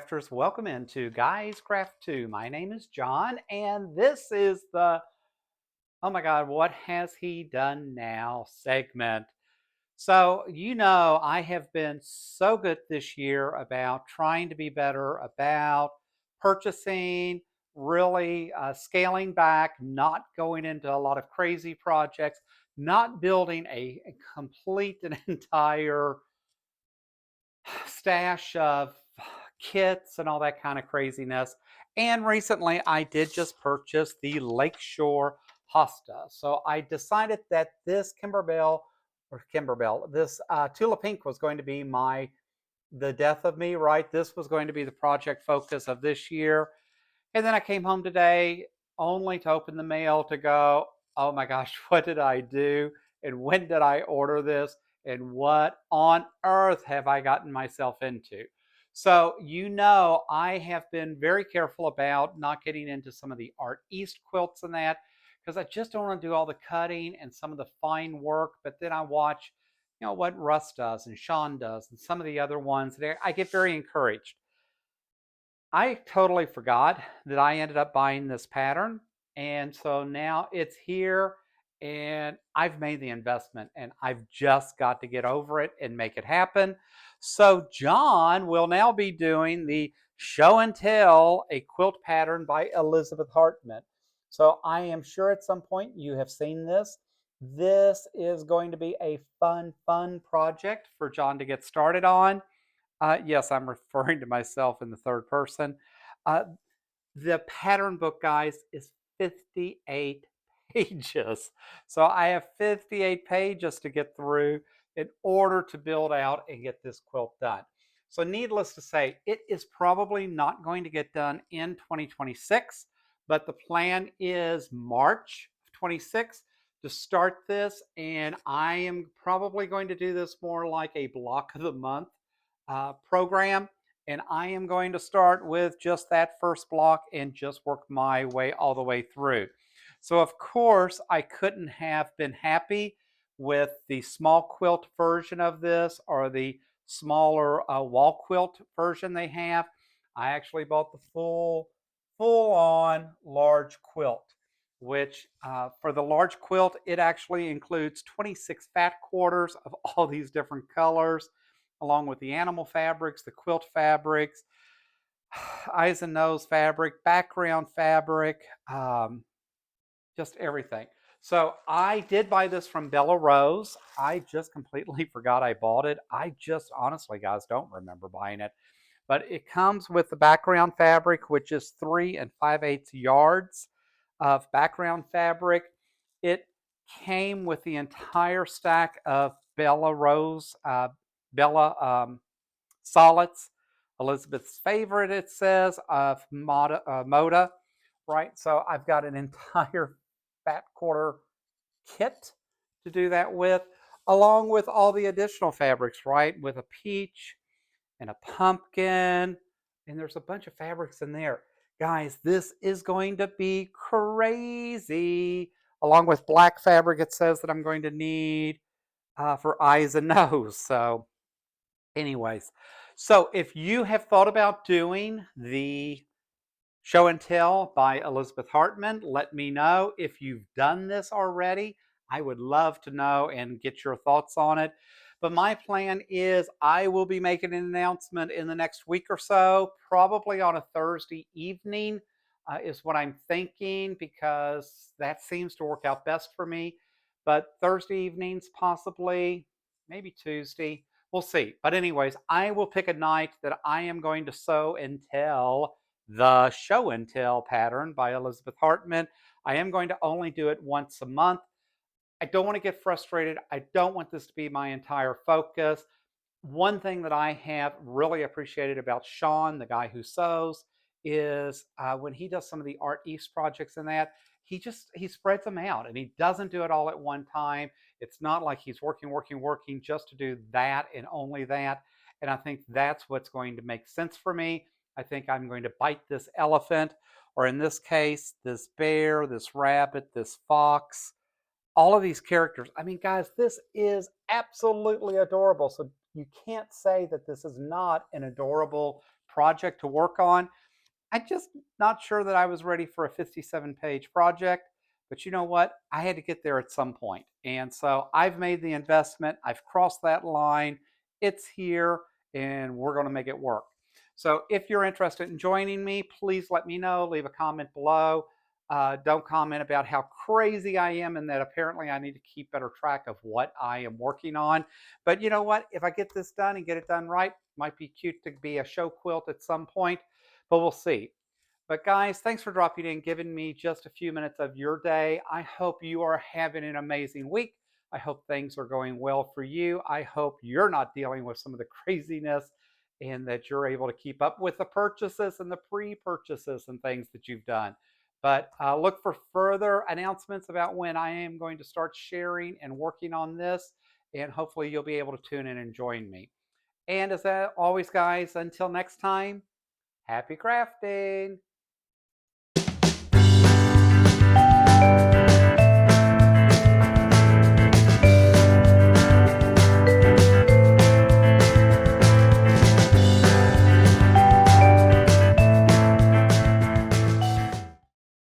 crafters, welcome into Guys Craft 2. My name is John, and this is the oh my god, what has he done now segment. So, I have been so good this year about trying to be better about purchasing, really scaling back, not going into a lot of crazy projects, not building a complete and entire stash of kits and all that kind of craziness. And recently, I did just purchase the Lakeshore Hosta. So I decided that this this Tula Pink was going to be the death of me, right? This was going to be the project focus of this year. And then I came home today only to open the mail to go, oh my gosh, what did I do? And when did I order this? And what on earth have I gotten myself into? So, I have been very careful about not getting into some of the Art East quilts and that because I just don't want to do all the cutting and some of the fine work. But then I watch, what Russ does and Sean does and some of the other ones. I get very encouraged. I totally forgot that I ended up buying this pattern. And so now it's here and I've made the investment and I've just got to get over it and make it happen. So John will now be doing the Show and Tell, a quilt pattern by Elizabeth Hartman. So I am sure at some point you have seen this. This is going to be a fun project for John to get started on. Yes, I'm referring to myself in the third person. Uh, the pattern book, guys, is 58 pages. So I have 58 pages to get through in order to build out and get this quilt done. So, needless to say, it is probably not going to get done in 2026, but the plan is March 26 to start this. And I am probably going to do this more like a block of the month program. And I am going to start with just that first block and just work my way all the way through. So, of course, I couldn't have been happy with the small quilt version of this or the smaller wall quilt version they have. I actually bought the full on large quilt, which for the large quilt, it actually includes 26 fat quarters of all these different colors along with the animal fabrics, the quilt fabrics, eyes and nose fabric, background fabric, just everything. So I did buy this from Bella Rose. I just completely forgot I bought it. I just honestly, guys, don't remember buying it. But it comes with the background fabric, which is 3 5/8 yards of background fabric. It came with the entire stack of Bella Rose, Bella solids. Elizabeth's favorite, it says, of Moda, right? So I've got an entire fat quarter kit to do that with, along with all the additional fabrics, right? With a peach and a pumpkin, and there's a bunch of fabrics in there. Guys, this is going to be crazy. Along with black fabric, it says that I'm going to need for eyes and nose. So, anyways, so if you have thought about doing the Show and Tell by Elizabeth Hartman, let me know. If you've done this already, I would love to know and get your thoughts on it. But my plan is I will be making an announcement in the next week or so, probably on a Thursday evening, is what I'm thinking, because that seems to work out best for me. But Thursday evenings, possibly, maybe Tuesday. We'll see. But, anyways, I will pick a night that I am going to sew and tell the Show and Tell pattern by Elizabeth Hartman. I am going to only do it once a month. I don't want to get frustrated. I don't want this to be my entire focus. One thing that I have really appreciated about Sean, the guy who sews, is when he does some of the Art East projects and that, he spreads them out and he doesn't do it all at one time. It's not like he's working just to do that and only that. And I think that's what's going to make sense for me. I think I'm going to bite this elephant, or in this case, this bear, this rabbit, this fox, all of these characters. I mean, guys, this is absolutely adorable. So you can't say that this is not an adorable project to work on. I just not sure that I was ready for a 57-page project, but you know what? I had to get there at some point. And so I've made the investment, I've crossed that line, it's here, and we're going to make it work. So if you're interested in joining me, please let me know, leave a comment below. Don't comment about how crazy I am and that apparently I need to keep better track of what I am working on. But you know what? If I get this done and get it done right, might be cute to be a show quilt at some point, but we'll see. But guys, thanks for dropping in, giving me just a few minutes of your day. I hope you are having an amazing week. I hope things are going well for you. I hope you're not dealing with some of the craziness and that you're able to keep up with the purchases and the pre purchases and things that you've done. But look for further announcements about when I am going to start sharing and working on this. And hopefully, you'll be able to tune in and join me. And as always, guys, until next time, happy crafting.